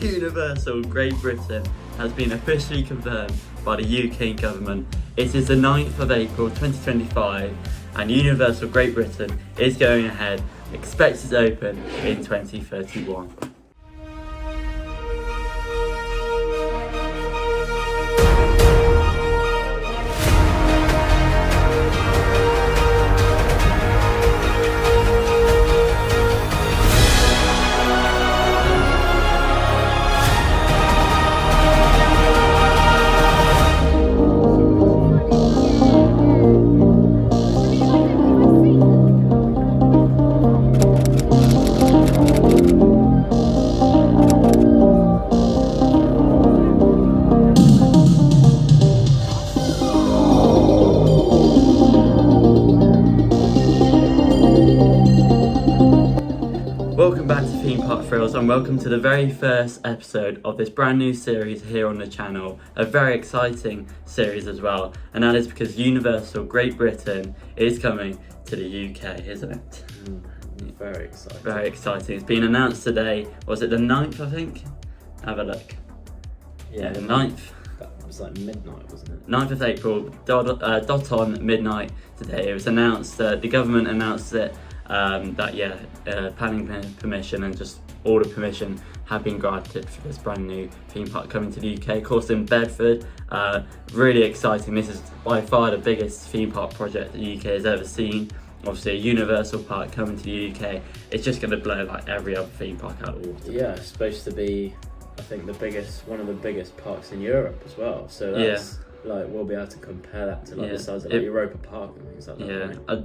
Universal Great Britain has been officially confirmed by the UK government. It is the 9th of April 2025 and Universal Great Britain is going ahead, expected to open in 2031. Welcome back to Theme Park Thrills and welcome to the very first episode of this brand new series here on the channel. A very exciting series as well, and that is because Universal Great Britain is coming to the UK, isn't it? Very exciting. Very exciting. It's been announced today. Was it the 9th, I think? Have a look. Yeah, the 9th. That was like midnight, wasn't it? 9th of April, dot on midnight today. It was announced, the government announced it, planning permission and just all the permission have been granted for this brand new theme park coming to the UK. Of course, in Bedford, really exciting. This is by far the biggest theme park project the UK has ever seen. Obviously, a Universal park coming to the UK, it's just going to blow like every other theme park out of the water. Yeah, it's supposed to be, I think, one of the biggest parks in Europe as well. So that's like we'll be able to compare that to like the size of like Europa Park and things like that. Yeah, right?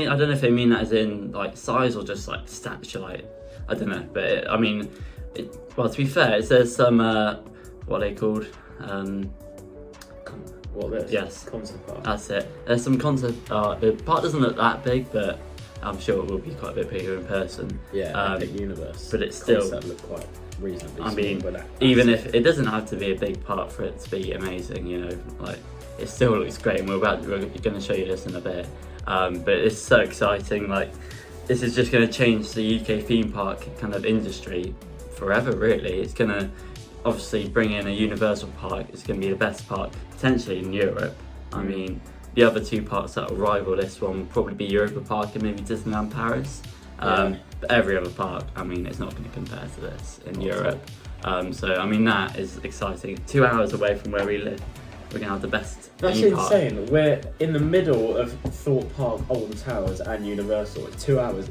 I don't know if they mean that as in like size or just like stature. Like I don't know, but well, to be fair, it says some what are they called? What this? Yes, concert park. That's it. There's some concept. The park doesn't look that big, but I'm sure it will be quite a bit bigger in person. Yeah, Epic Universe. But it's still look quite reasonably. I mean, small, even if it doesn't have to be a big park for it to be amazing, you know, like it still looks great, and we're going to show you this in a bit. But it's so exciting. Like this is just going to change the UK theme park kind of industry forever. Really, it's going to obviously bring in a Universal park. It's going to be the best park potentially in Europe. I mean, the other two parks that will rival this one will probably be Europa Park and maybe Disneyland Paris. But every other park, I mean, it's not going to compare to this in Europe. So I mean, that is exciting. 2 hours away from where we live, we're going to have the best. That's insane. We're in the middle of Thorpe Park, Alton Towers, and Universal. It's 2 hours.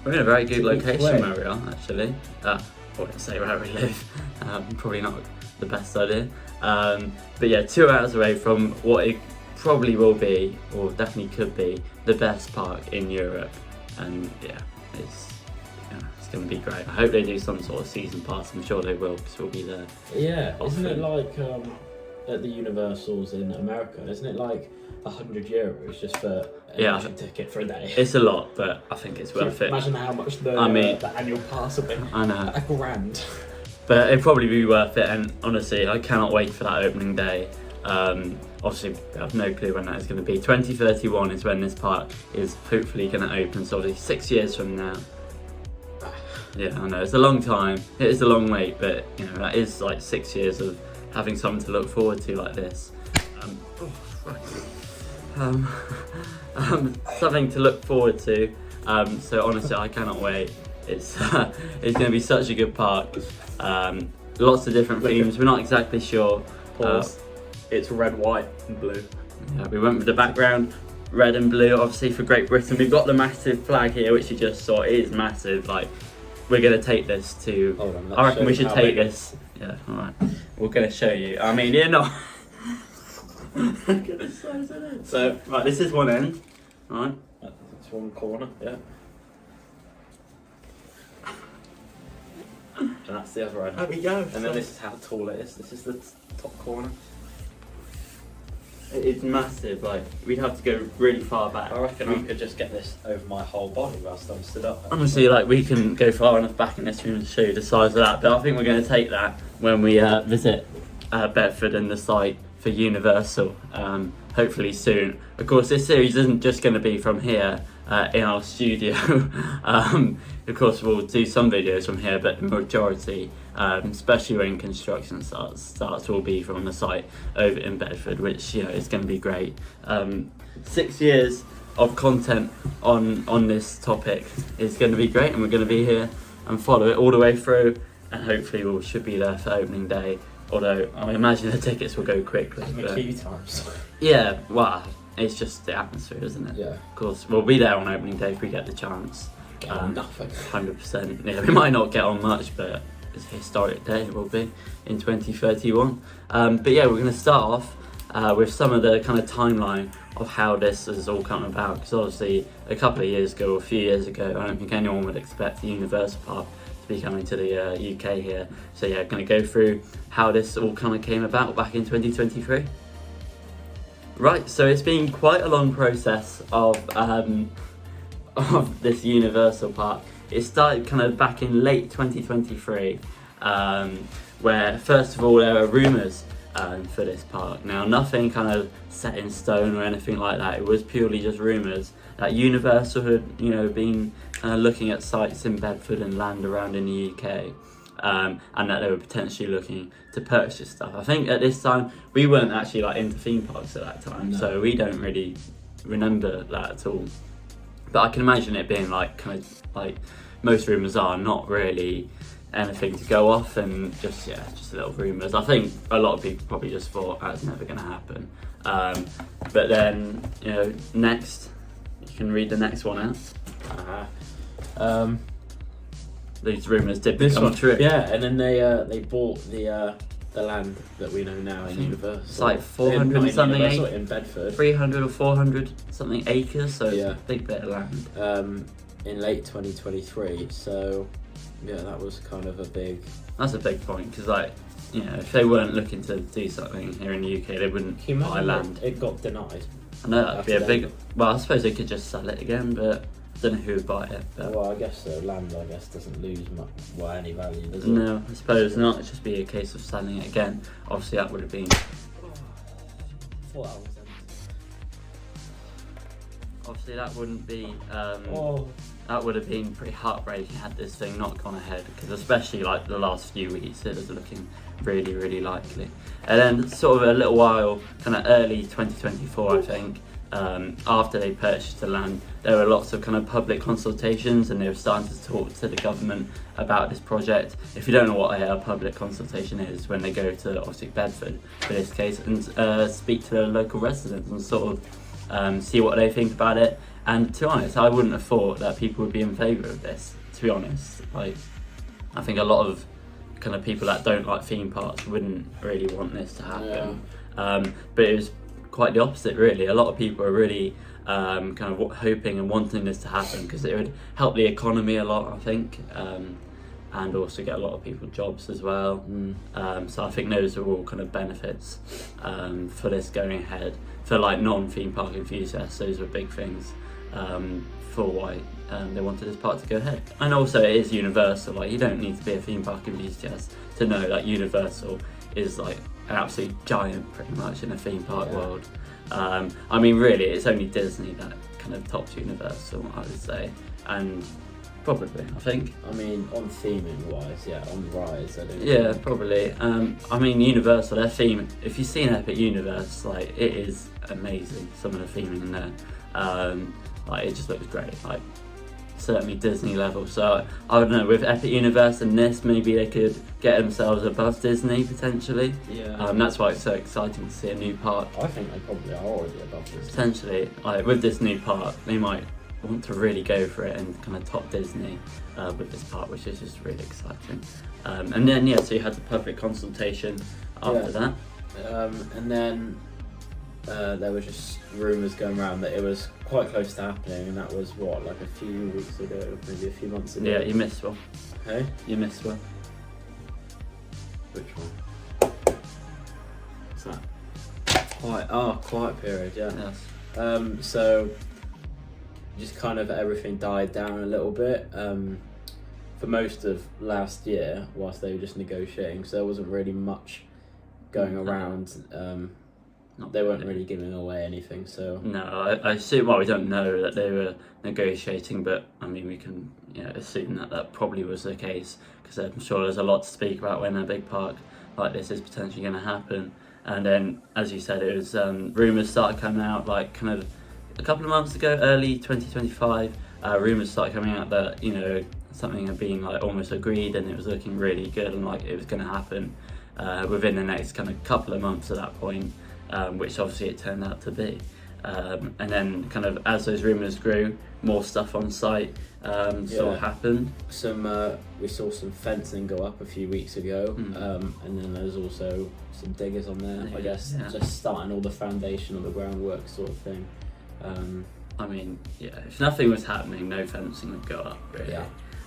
We're in a very good location where we are, actually. I wouldn't say where we live. Probably not the best idea. But yeah, 2 hours away from what it probably will be, or definitely could be, the best park in Europe. And yeah, it's going to be great. I hope they do some sort of season pass. I'm sure they will, because we'll be there. Yeah, isn't it like at the Universals in America? Isn't it like €100 just for an admission ticket for a day? It's a lot, but I think it's worth it. Imagine how much the annual pass will be. I know. £1,000. But it'd probably be worth it, and honestly, I cannot wait for that opening day. Obviously, I have no clue when that is going to be. 2031 is when this park is hopefully going to open, so obviously 6 years from now. Yeah, I know, it's a long time. It is a long wait, but you know, that is like 6 years of having something to look forward to like this. Something to look forward to. So honestly, I cannot wait. It's going to be such a good park. Lots of different themes. We're not exactly sure. It's red, white, and blue. Yeah, we went with the background, red and blue, obviously for Great Britain. We've got the massive flag here, which you just saw. It is massive. Like, we're going to take this to. Hold on, I reckon we should take this. Yeah, all right. We're going to show you. I mean, you're not. Look at the size of it. So, right, this is one end. All right. It's one corner. Yeah. And that's the other end. There we go. And then this is how tall it is. This is the top corner. It's massive. Like, we'd have to go really far back. I reckon we could just get this over my whole body whilst I'm stood up. Honestly, like, we can go far enough back in this room to show you the size of that. But I think we're going to take that when we visit Bedford and the site for Universal. Hopefully soon. Of course, this series isn't just going to be from here. in our studio. Of course, we'll do some videos from here, but the majority, especially when construction starts will be from the site over in Bedford, which is going to be great. 6 years of content on this topic is going to be great, and we're going to be here and follow it all the way through, and hopefully we should be there for opening day. Although I imagine the tickets will go quickly. The queue times. Yeah, well, it's just the atmosphere, isn't it? Yeah. Of course, we'll be there on opening day if we get the chance. Nothing. 100%. Yeah, we might not get on much, but it's a historic day. It will be in 2031. But yeah, we're going to start off with some of the kind of timeline of how this has all come about. Because obviously, a couple of years ago, or a few years ago, I don't think anyone would expect the Universal Park to be coming to the UK here. So yeah, going to go through how this all kind of came about back in 2023. Right, so it's been quite a long process of this Universal Park. It started kind of back in late 2023, where first of all there were rumours for this park. Now, nothing kind of set in stone or anything like that. It was purely just rumours that Universal had, been kind of looking at sites in Bedford and land around in the UK. And that they were potentially looking to purchase stuff. I think at this time we weren't actually into theme parks at that time, so we don't really remember that at all. But I can imagine it being kind of most rumours are, not really anything to go off, and just little rumours. I think a lot of people probably just thought that's never going to happen. But then next, you can read the next one out. These rumours did become true. Yeah, and then they bought the land that we know now in Universal. It's like 400 something in Bedford. 300 or 400 something acres, so it's a big bit of land. In late 2023, so yeah, that was kind of a big... That's a big point, because if they weren't looking to do something here in the UK, they wouldn't buy land. It got denied. I know that'd be a big... Well, I suppose they could just sell it again, but I don't know who would buy it. But... Well, I guess the land, doesn't lose much, any value, does it? No, I suppose not. It'd just be a case of selling it again. Obviously, that would have been... 4 hours. Obviously, that wouldn't be... That would have been pretty heartbreaking had this thing not gone ahead, because especially the last few weeks it was looking really, really likely. And then sort of a little while, kind of early 2024, I think, after they purchased the land, there were lots of kind of public consultations, and they were starting to talk to the government about this project. If you don't know what a public consultation is, when they go to obviously Bedford for this case and speak to the local residents and sort of see what they think about it. And to be honest, I wouldn't have thought that people would be in favour of this, to be honest. I think a lot of kind of people that don't like theme parks wouldn't really want this to happen. Yeah. But it was quite the opposite, really. A lot of people are really kind of hoping and wanting this to happen, because it would help the economy a lot, I think, and also get a lot of people jobs as well. So I think those are all kind of benefits for this going ahead. For non-theme park enthusiasts, those were big things for why they wanted this park to go ahead. And also it is Universal. You don't need to be a theme park enthusiast to know that Universal is an absolute giant pretty much in the theme park world. I mean, really, it's only Disney that kind of tops Universal, I would say, and probably, I think. I mean, on theming wise, on rides, I don't Yeah, probably. I mean, Universal, their theme, if you've seen Epic Universe, it is amazing, some of the theming in there. It just looks great, certainly Disney level. So I don't know, with Epic Universe and this, maybe they could get themselves above Disney potentially. Yeah. That's why it's so exciting to see a new park. I think they probably are already above Disney. Potentially, with this new park, they might want to really go for it and kind of top Disney with this park, which is just really exciting. And then so you had the public consultation after that. And then there were just rumours going around that it was quite close to happening, and that was a few weeks ago, maybe a few months ago. Yeah, you missed one. Hey? You missed one. Which one? What's that? Quiet period, yeah. Yes. So just kind of everything died down a little bit for most of last year whilst they were just negotiating, so there wasn't really much going around they weren't really giving away anything. So no, I assume. Well, we don't know that they were negotiating, but I mean, we can assume that probably was the case, because I'm sure there's a lot to speak about when a big park like this is potentially going to happen. And then, as you said, it was rumours started coming out like kind of a couple of months ago, early 2025. Rumours started coming out that something had been like almost agreed, and it was looking really good, and like it was going to happen within the next kind of couple of months at that point, which obviously it turned out to be. And then kind of as those rumours grew, more stuff on site sort of happened. We saw some fencing go up a few weeks ago, and then there's also some diggers on there, I guess, just starting all the foundation or the groundwork sort of thing. I mean, if nothing was happening, no fencing would go up, really.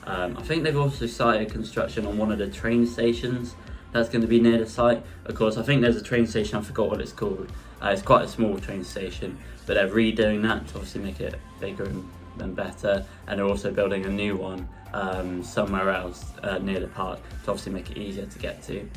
I think they've also started construction on one of the train stations that's going to be near the site. Of course, I think there's a train station, I forgot what it's called. It's quite a small train station, but they're redoing that to obviously make it bigger and better, and they're also building a new one somewhere else near the park to obviously make it easier to get to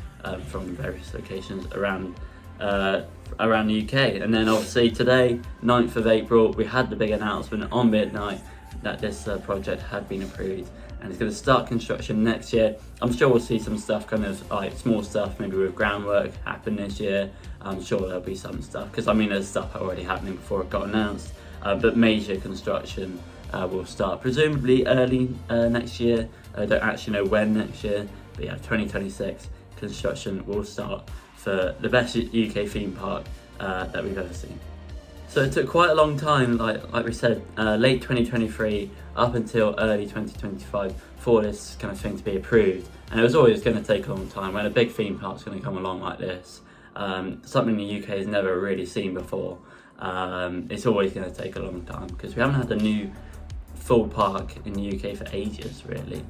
from various locations around the UK. And then obviously today, 9th of April, we had the big announcement on midnight that this project had been approved, and it's going to start construction next year. I'm sure we'll see some stuff, kind of like small stuff, maybe with groundwork happen this year. I'm sure there'll be some stuff, because I mean there's stuff already happening before it got announced, but major construction will start presumably early next year. I don't actually know when next year, but 2026 construction will start for the best UK theme park that we've ever seen. So it took quite a long time, like we said, late 2023 up until early 2025 for this kind of thing to be approved, and it was always going to take a long time. When a big theme park's going to come along like this, something the UK has never really seen before, it's always going to take a long time, because we haven't had a new full park in the UK for ages, really,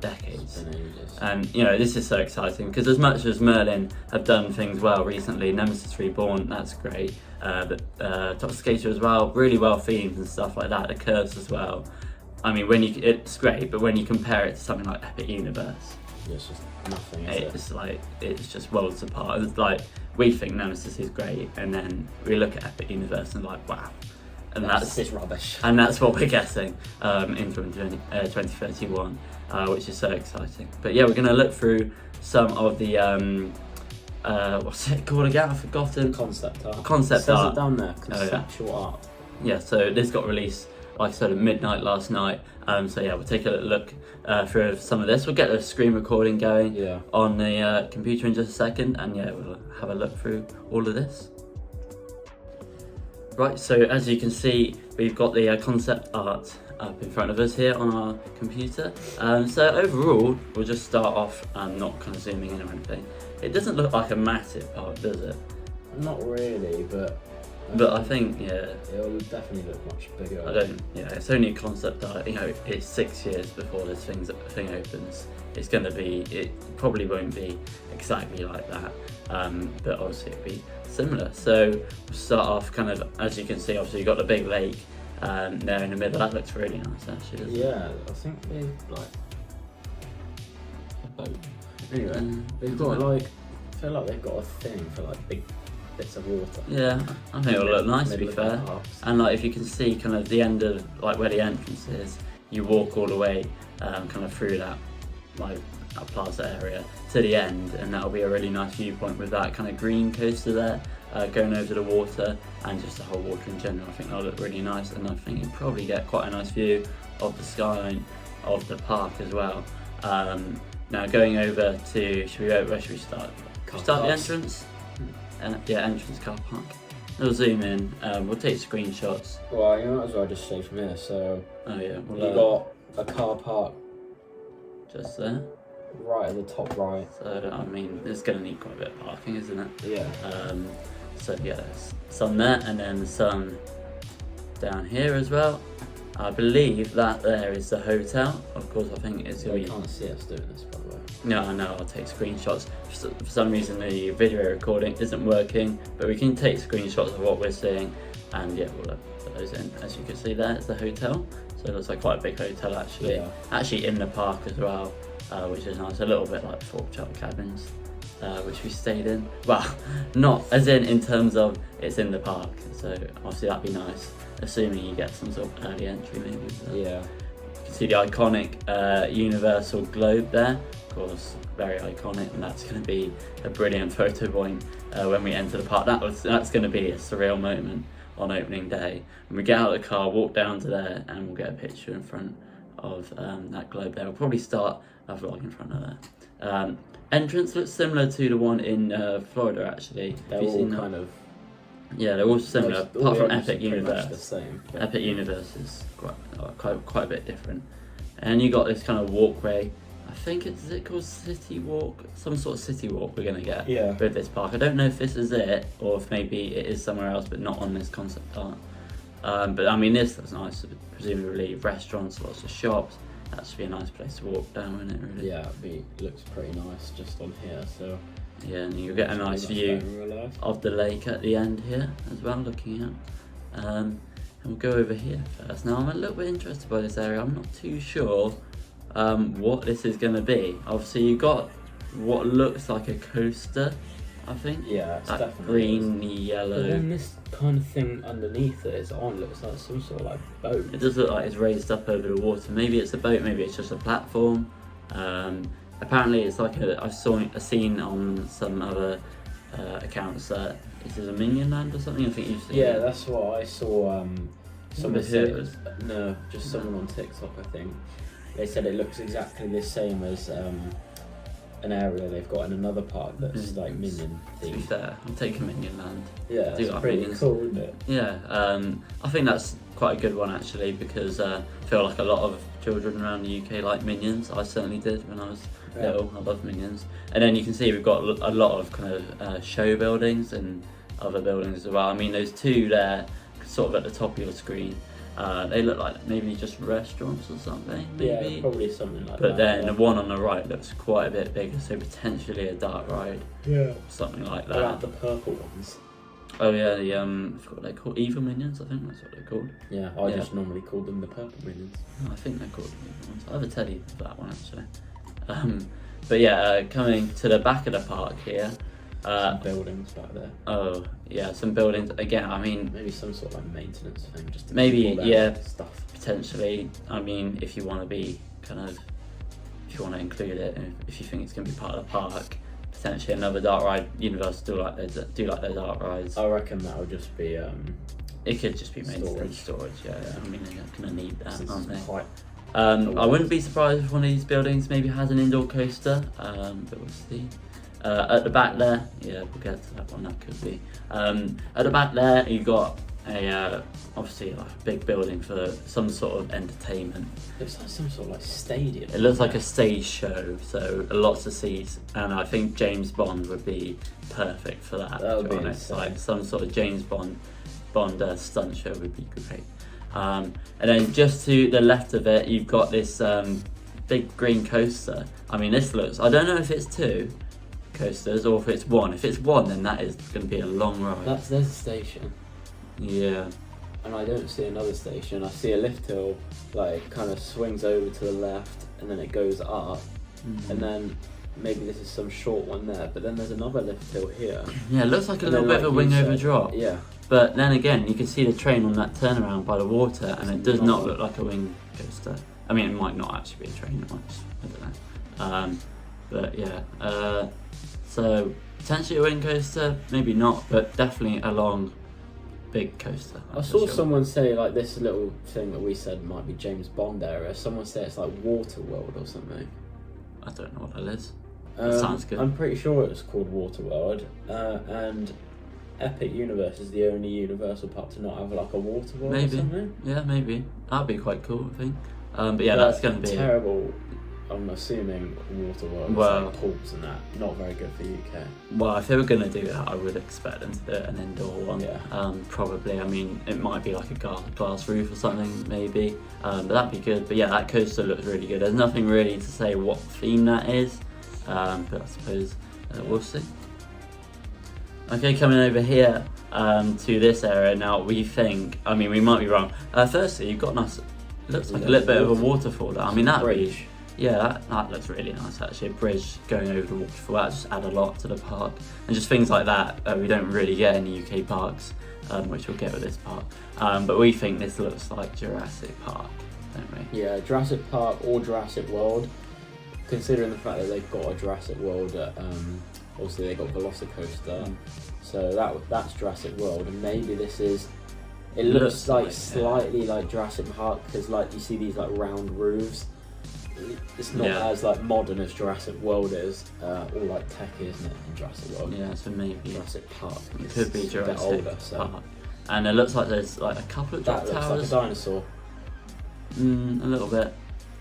decades. It's been ages. And this is so exciting, because as much as Merlin have done things well recently, Nemesis Reborn, that's great, but Toxicator as well, really well themed and stuff like that, the curves as well. I mean, it's great, but when you compare it to something like Epic Universe, it's just nothing, it's just worlds apart. It's like, we think Nemesis is great, and then we look at Epic Universe and like, wow. And that's rubbish. And that's what we're getting in 2031, which is so exciting. But we're going to look through some of the what's it called again? I've forgotten. Concept art. Concept it says art. It down there. Conceptual art. Yeah. So this got released, like I said, at midnight last night. We'll take a look through some of this. We'll get the screen recording going on the computer in just a second, and we'll have a look through all of this. Right, so as you can see, we've got the concept art up in front of us here on our computer. So overall, we'll just start off not kind of zooming in or anything. It doesn't look like a massive park, does it? Not really, but I think, it'll definitely look much bigger. It's only a concept art, it's 6 years before this thing opens. It probably won't be exactly like that, but obviously it'll be similar. So we'll start off kind of, as you can see, obviously you've got the big lake there in the middle. That looks really nice, actually, doesn't it? I think they've a boat. Anyway, they've got I feel like they've got a thing for big bits of water. Yeah, I think it'll look nice, to be fair. And if you can see kind of the end of where the entrance is, you walk all the way kind of through that that plaza area to the end, and that'll be a really nice viewpoint with that kind of green coaster there going over the water, and just the whole water in general. I think that'll look really nice, and I think you'll probably get quite a nice view of the skyline of the park as well. Now going over to, where should we start? Start the entrance? Entrance car park. We'll zoom in, we'll take screenshots. Well, you might as well just say from here. So you've got a car park just there, right at the top right. So I mean, it's going to need quite a bit of parking, isn't it? Yeah. There's some there, and then some down here as well. I believe that there is the hotel. Of course, I think it's going to be... You can't see us doing this, by the way. No, I know, I'll take screenshots. For some reason the video recording isn't working, but we can take screenshots of what we're seeing, and we'll put those in. As you can see there, it's the hotel. So it looks like quite a big hotel actually. Actually in the park as well, which is nice. A little bit like Fork Chart Cabins. which we stayed in. Well, not as in terms of it's in the park, so obviously that'd be nice, assuming you get some sort of early entry maybe. Yeah. You can see the iconic Universal globe there, of course, very iconic, and that's going to be a brilliant photo point when we enter the park. That's going to be a surreal moment on opening day. When we get out of the car, walk down to there, and we'll get a picture in front of that globe there. We'll probably start a vlog in front of there. Entrance looks similar to the one in Florida, actually. They're all kind of... Yeah, they're all similar, apart from Epic Universe. The same, yeah. Epic Universe is quite a bit different. And you got this kind of walkway. I think is it called City Walk? Some sort of city walk we're going to get with this park. I don't know if this is it, or if maybe it is somewhere else, but not on this concept art. But I mean, this looks nice. Presumably restaurants, lots of shops. That should be a nice place to walk down, isn't it, really? Yeah, it looks pretty nice just on here, so... Yeah, and you'll get a nice view of the lake at the end here as well, looking out. And we'll go over here first. Now, I'm a little bit interested by this area. I'm not too sure what this is going to be. Obviously, you've got what looks like a coaster, I think. Yeah, it's that definitely green, yellow. But then this kind of thing underneath that it's on looks like some sort of like boat. It does look like it's raised up over the water. Maybe it's a boat, maybe it's just a platform. Apparently it's like I've seen on some other accounts that this is a Minion Land or something. I think you've seen it. That's what I saw. Someone said no, just someone on TikTok, I think. They said it looks exactly the same as an area they've got in another park that's like Minion themed. To be fair, I'm taking Minion Land. Yeah, it's pretty cool, isn't it? Yeah, I think that's quite a good one actually, because I feel like a lot of children around the UK like Minions. I certainly did when I was little. I love Minions. And then you can see we've got a lot of kind of show buildings and other buildings as well. I mean, those two there, sort of at the top of your screen, they look like maybe just restaurants or something. Maybe. Yeah, probably something like that. But then the one on the right looks quite a bit bigger, so potentially a dark ride. Yeah. Something like that. I like the purple ones. Oh yeah, I forgot what they're called. Evil Minions, I think that's what they're called. Yeah, I just normally call them the purple Minions. No, I think they're called Evil ones. I have a teddy for that one actually. But yeah, coming to the back of the park here. Some buildings back there. Oh yeah, some buildings. Again, I mean, maybe some sort of like maintenance thing, just to maybe keep all yeah, stuff. Potentially. I mean, if you want to be kind of, if you want to include it, if you think it's going to be part of the park. Potentially another dark ride. Universal do like their dark rides. I reckon that would just be. It could just be maintenance storage. Yeah. I mean, they're gonna need that, aren't they? Quite I wouldn't be surprised if one of these buildings maybe has an indoor coaster, but we'll see. At the back there, yeah, we'll get to that one. That could be. At the back there, you've got a obviously like a big building for some sort of entertainment. It looks like some sort of like stadium. It looks like a stage show, so lots of seats, and I think James Bond would be perfect for that. That would be insane. Like some sort of James Bond stunt show would be great. And then just to the left of it, you've got this big green coaster. I mean, this looks. I don't know if it's two coasters or if it's one. If it's one, then that is going to be a long ride. There's a station. Yeah. And I don't see another station. I see a lift hill, like kind of swings over to the left, and then it goes up, and then maybe this is some short one there. But then there's another lift hill here. Yeah, it looks like a little bit of a wing over drop. Yeah. But then again, you can see the train on that turnaround by the water, and it does not look like a wing coaster. I mean, it might not actually be a train. It might just, I don't know. But yeah. So potentially a wing coaster, maybe not, but definitely a long, big coaster. I saw someone say like this little thing that we said might be James Bond area. Someone said it's like Waterworld or something. I don't know what that is. That sounds good. I'm pretty sure it's called Waterworld, and Epic Universe is the only Universal park to not have like a Waterworld maybe. Or something. Yeah, maybe. That'd be quite cool, I think. But yeah, that's going to be terrible. I'm assuming Waterworld is like pools and that. Not very good for UK. Well, if they were going to do that, I would expect them to do an indoor one. Yeah. Probably. I mean, it might be like a glass roof or something, maybe. But that'd be good. But yeah, that coaster looks really good. There's nothing really to say what theme that is. But I suppose we'll see. Okay, coming over here to this area now. We think. I mean, we might be wrong. Firstly, you've got nice. Looks like a little bit of a waterfall there. I mean, Yeah, that looks really nice actually. A bridge going over the waterfall, that just add a lot to the park. And just things like that we don't really get in the UK parks, which we'll get with this park. But we think this looks like Jurassic Park, don't we? Yeah, Jurassic Park or Jurassic World, considering the fact that they've got a Jurassic World, obviously they've got Velocicoaster, so that's Jurassic World, and maybe this is, it looks like slightly like Jurassic Park, because like you see these like round roofs. It's not as like modern as Jurassic World is, or like techy, isn't it, in Jurassic World? Yeah, so maybe Jurassic Park. It could be Jurassic older, so. Park. And it looks like there's like a couple of drop that looks towers. like a dinosaur. A little bit.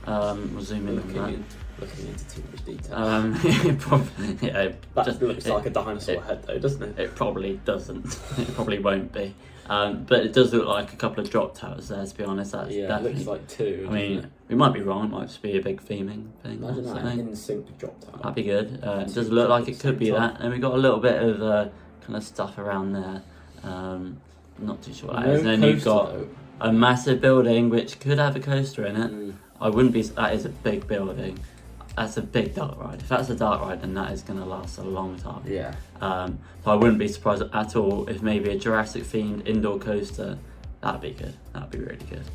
We'll zoom in on that. Looking into too much detail. Probably, yeah. That looks like a dinosaur head though, doesn't it? It probably doesn't. It probably won't be. But it does look like a couple of drop towers there, to be honest. That's definitely, it looks like two. I mean, we might be wrong. It might just be a big theming thing. Imagine that, an in-sync drop tower. That'd be good. It does look like it could be that. And we've got a little bit of kind of stuff around there. Not too sure what that is. And then you've got a massive building which could have a coaster in it. I wouldn't be. That is a big building. That's a big dark ride. If that's a dark ride, then that is going to last a long time. Yeah. So I wouldn't be surprised at all if maybe a Jurassic themed indoor coaster. That'd be good. That'd be really good.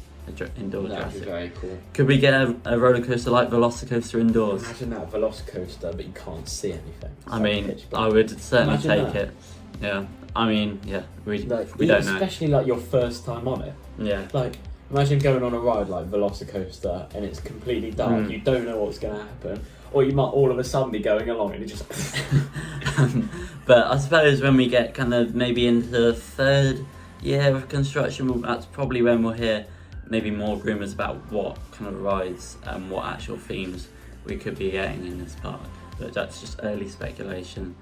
Indoor That'd Jurassic. be very cool. Could we get a roller coaster like Velocicoaster indoors? Imagine that Velocicoaster, but you can't see anything. I mean, I would certainly take it. Yeah. I mean, yeah. We don't know. Especially like your first time on it. Yeah. Like, imagine going on a ride like Velocicoaster and it's completely dark. You don't know what's going to happen, or you might all of a sudden be going along and it just. But I suppose when we get kind of maybe into the third year of construction, that's probably when we'll hear maybe more rumours about what kind of rides and what actual themes we could be getting in this park. But that's just early speculation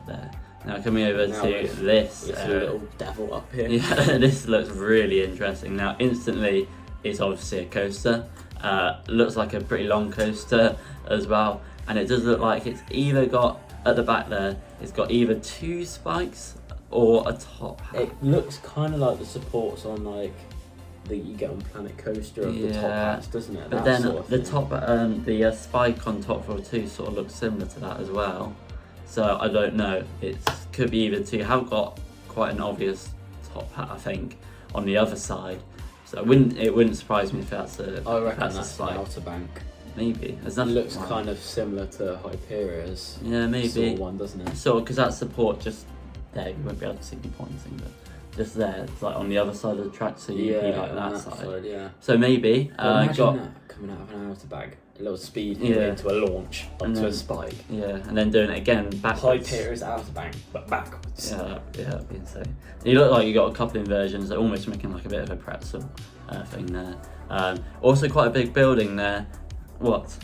there. Now coming over to this little devil up here. Yeah, this looks really interesting. Now instantly, it's obviously a coaster. Looks like a pretty long coaster as well, and it does look like it's either got at the back there. It's got either two spikes or a top hat. It looks kind of like the supports on like that you get on Planet Coaster of the top hats, doesn't it? But then the top, the spike on top floor 2 sort of looks similar to that as well. So I don't know. It could be either two. Have got quite an obvious top hat, I think, on the other side. So it wouldn't surprise me if that's a. I reckon that's a spike. Outer Bank. Maybe. It looks kind of similar to Hyperia's. Yeah, maybe. Sort of one, doesn't it? So because that support just there, you won't be able to see me pointing, but just there, it's like on the other side of the track, so you'd be like that side. Yeah. So maybe. Imagine that coming out of an outer bag. A little speed into a launch onto a spike. Yeah, and then doing it again backwards. Hyperia's outer bank, but backwards. Yeah, that'd be insane. You look like you got a couple of inversions, that almost making like a bit of a pretzel thing there. Also quite a big building there. What?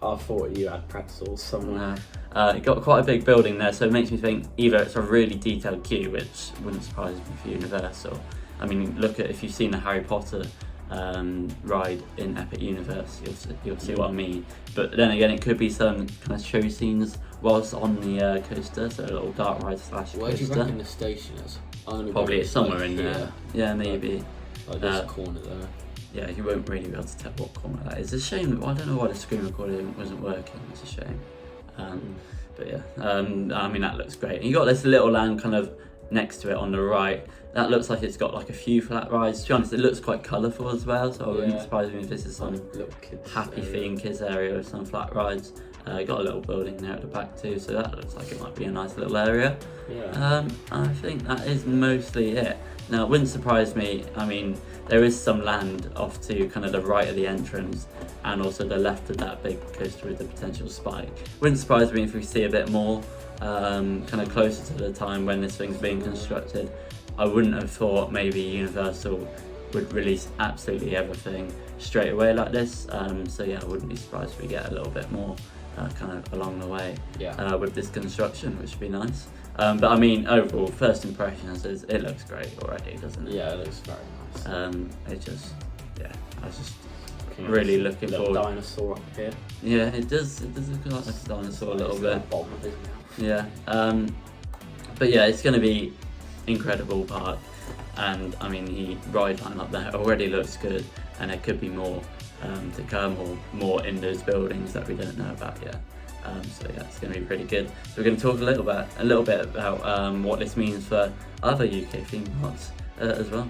I thought you had pretzels somewhere. You got quite a big building there, so it makes me think either it's a really detailed queue, which wouldn't surprise me for Universal. I mean, look at if you've seen the Harry Potter ride in Epic Universe, you'll see what I mean. But then again, it could be some kind of show scenes whilst on the coaster, so a little dark ride / coaster. Where do you reckon the station is? Probably it's somewhere in there. Yeah, maybe. Like this corner there. Yeah, you won't really be able to tell what corner that is. It's a shame. I don't know why the screen recording wasn't working. It's a shame. But yeah, I mean that looks great. And you got this little land kind of next to it on the right. That looks like it's got like a few flat rides. To be honest, it looks quite colourful as well, so I wouldn't surprise me if this is some little kids happy theme kids area with some flat rides. Got a little building there at the back too, so that looks like it might be a nice little area. Yeah. I think that is mostly it. Now, it wouldn't surprise me. I mean, there is some land off to kind of the right of the entrance and also the left of that big coaster with the potential spike. Wouldn't surprise me if we see a bit more kind of closer to the time when this thing's being constructed. I wouldn't have thought maybe Universal would release absolutely everything straight away like this. So yeah, I wouldn't be surprised if we get a little bit more kind of along the way with this construction, which would be nice. But I mean, overall, first impressions is it looks great already, doesn't it? Yeah, it looks very nice. I was just really looking forward. Dinosaur up here. Yeah, it does look like a dinosaur a little bit. Bottom of his mouth. Yeah. But yeah, it's going to be incredible park. and I mean the ride line up there already looks good, and there could be more to come, or more in those buildings that we don't know about yet. So yeah, it's going to be pretty good. So we're going to talk a little bit about what this means for other UK theme parks as well.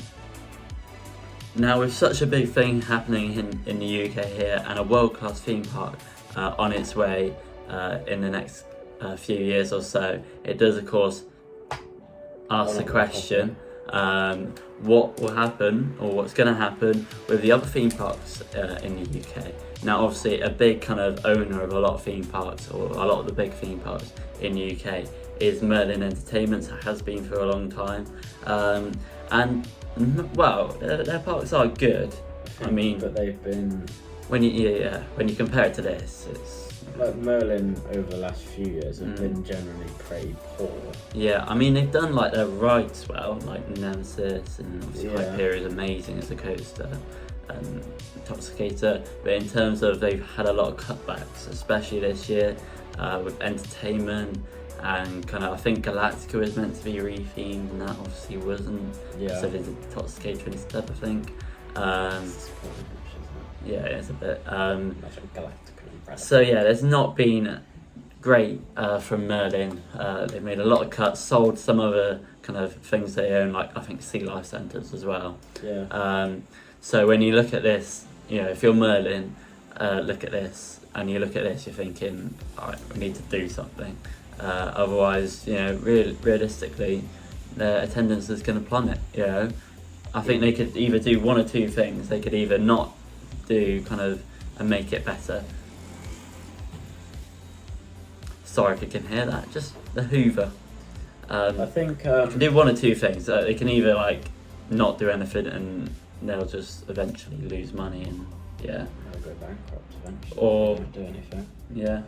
Now, with such a big thing happening in the UK here, and a world-class theme park on its way in the next few years or so, it does of course ask the question, what will happen, or what's going to happen with the other theme parks in the UK. Now, obviously, a big kind of owner of a lot of theme parks, or a lot of the big theme parks in the UK, is Merlin Entertainments. It has been for a long time, and well, their parks are good. I mean, but they've been, when you compare it to this, it's like Merlin over the last few years have been generally pretty poor. Yeah, I mean, they've done like their rides well, like Nemesis, and obviously Hyperion is amazing as a coaster, and Intoxicator. But in terms of, they've had a lot of cutbacks, especially this year with entertainment, and kind of, I think Galactica was meant to be rethemed, and that obviously wasn't. Yeah. So they did Intoxicator instead, I think. Yeah, it's a bit. So yeah, there's not been great from Merlin. They've made a lot of cuts, sold some other kind of things they own, like I think Sea Life Centres as well. Yeah. So when you look at this, you know, if you're Merlin, look at this, and you look at this, you're thinking, all right, we need to do something. Otherwise, you know, realistically, their attendance is going to plummet. You know, I think they could either do one or two things. They could either not do kind of and make it better. Sorry if you can hear that, just the Hoover. I think they can do one or two things. They can either like not do anything, and they'll just eventually lose money, and yeah. They'll go bankrupt eventually. Or They won't do anything. Yeah,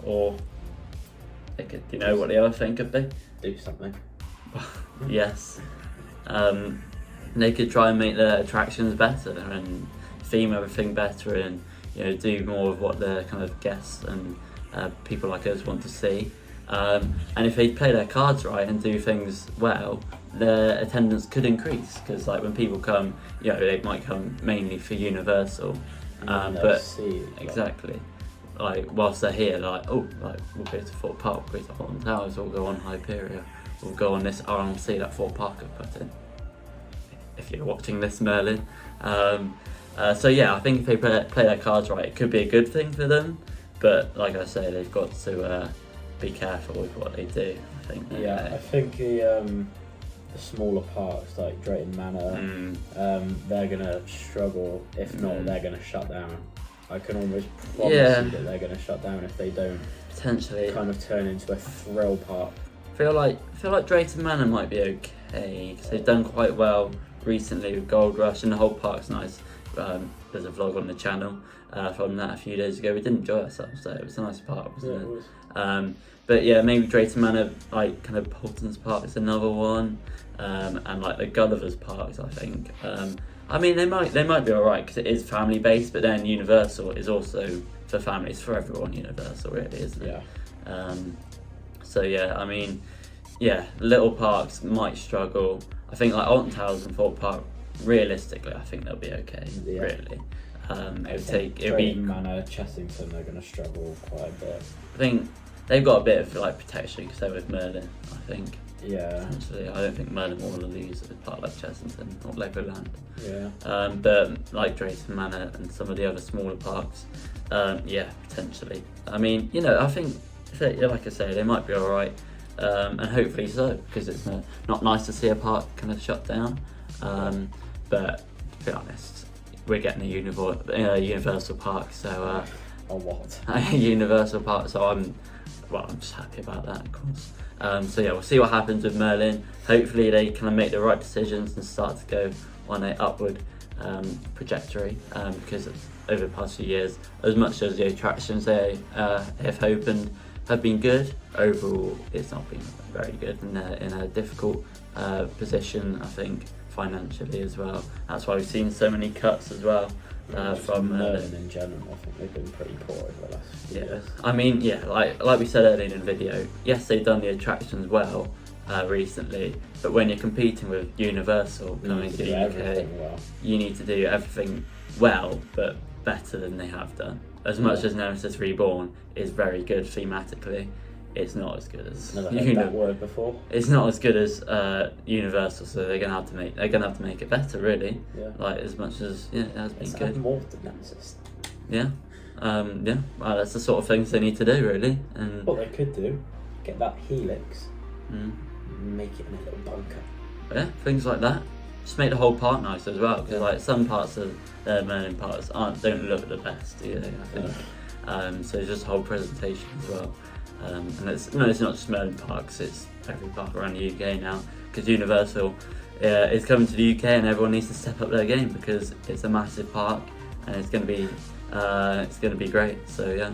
or they could. You know what the other thing could be? Do something. Yes. They could try and make their attractions better and theme everything better, and you know, do more of what their kind of guests and people like us want to see. And if they play their cards right and do things well, their attendance could increase, because like when people come, you know, they might come mainly for Universal, but exactly, like whilst they're here, like, oh, like we'll go to Fort Park, we'll go to Holland Towers, we'll go on Hyperion, we'll go on this RMC that Fort Park have put in, if you're watching this, Merlin. So yeah, I think if they play their cards right, it could be a good thing for them, but like I say, they've got to be careful with what they do, I think. I think the smaller parks like Drayton Manor, they're gonna struggle. If not, they're gonna shut down. I can almost promise you that they're gonna shut down if they don't potentially kind of turn into a thrill park. I feel like Drayton Manor might be okay, because they've done quite well recently with Gold Rush, and the whole park's nice. There's a vlog on the channel from that a few days ago. We did enjoy ourselves, so it was a nice park, wasn't it? Was. But yeah, maybe Drayton Manor, like kind of Bolton's Park is another one, and like the Gulliver's Parks, I think. I mean, they might be alright, because it is family based, but then Universal is also for families, for everyone. Universal really, isn't it? Yeah. So yeah, I mean, yeah, little parks might struggle. I think like Alton Towers and Fort Park, realistically, I think they'll be okay. Yeah. Really, Drayton Manor, Chessington, they're going to struggle quite a bit. I think they've got a bit of like protection because they're with Merlin. I think. Yeah. Essentially, I don't think Merlin will lose a part like Chessington or Legoland. Yeah. But like Drayton Manor and some of the other smaller parks, yeah, potentially. I mean, you know, I think like I say, they might be all right, and hopefully so, because it's not nice to see a park kind of shut down. But to be honest, we're getting a Universal Park, so A what? Universal Park. So I'm just happy about that, of course. So yeah, we'll see what happens with Merlin. Hopefully they kind of make the right decisions and start to go on an upward trajectory, because over the past few years, as much as the attractions they have opened have been good, overall it's not been very good, and they're in a difficult position, I think, financially as well. That's why we've seen so many cuts as well from Merlin in general. I think they've been pretty poor over the last few years. I mean, yeah, like we said earlier in the video, yes, they've done the attractions well, recently. But when you're competing with Universal You coming need to to do the UK, everything well. you need to do everything well, but better than they have done. As much Yeah. as Nemesis Reborn is very good thematically, it's not as good as Never heard that word before. It's not as good as Universal, so they're gonna have to make it better, really. Yeah. Like as much as it has been It's good. more than Nemesis. Yeah, yeah. Well, that's the sort of things they need to do, really. And What they could do, get that helix, mm, make it in a little bunker. yeah, things like that. Just make the whole park nice as well, because Yeah. like some parts of the Merlin parks don't look the best, do they? I think. So it's just the whole presentation as well. And it's not just Merlin parks; it's every park around the UK now. Because Universal is coming to the UK, and everyone needs to step up their game because it's a massive park, and it's going to be great. So yeah,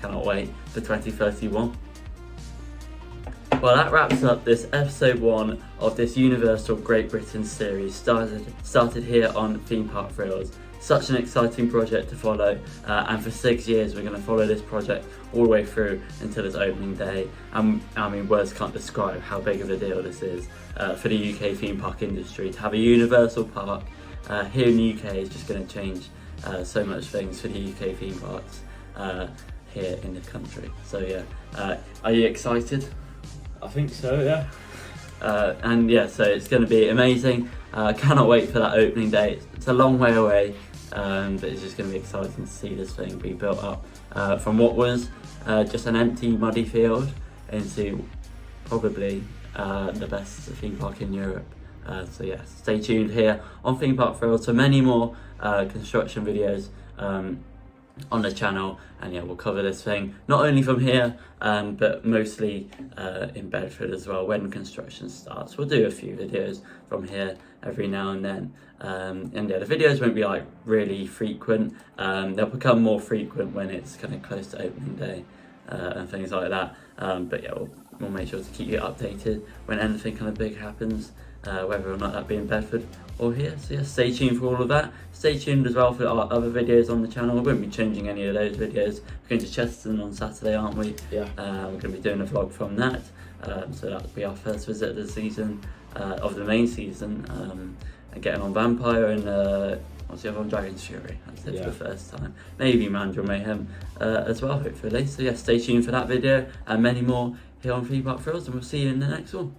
cannot wait for 2031. Well, that wraps up this episode 1 of this Universal Great Britain series started here on Theme Park Thrills. Such an exciting project to follow, and for 6 years we're going to follow this project all the way through until its opening day. I mean, words can't describe how big of a deal this is for the UK theme park industry. To have a Universal park here in the UK is just going to change so much things for the UK theme parks here in the country. So yeah, are you excited? I think so, yeah. And yeah, so it's going to be amazing. Cannot wait for that opening day. It's a long way away, but it's just going to be exciting to see this thing be built up from what was just an empty, muddy field into probably the best theme park in Europe. So yeah, stay tuned here on Theme Park Thrills for many more construction videos on the channel, and yeah, we'll cover this thing not only from here but mostly in Bedford as well. When construction starts, we'll do a few videos from here every now and then, and yeah, the videos won't be like really frequent. They'll become more frequent when it's kind of close to opening day and things like that, but yeah, we'll make sure to keep you updated when anything kind of big happens, whether or not that be in Bedford or here. So yeah, stay tuned for all of that. Stay tuned as well for our other videos on the channel. We won't be changing any of those videos. We're going to Chesterton on Saturday, aren't we? Yeah. We're going to be doing a vlog from that. So that'll be our first visit of the season, of the main season, and getting on Vampire and what's the other one? Dragon's Fury. That's it for the first time. Maybe Mandrill Mayhem as well, hopefully. So yeah, stay tuned for that video and many more here on Theme Park Thrills, and we'll see you in the next one.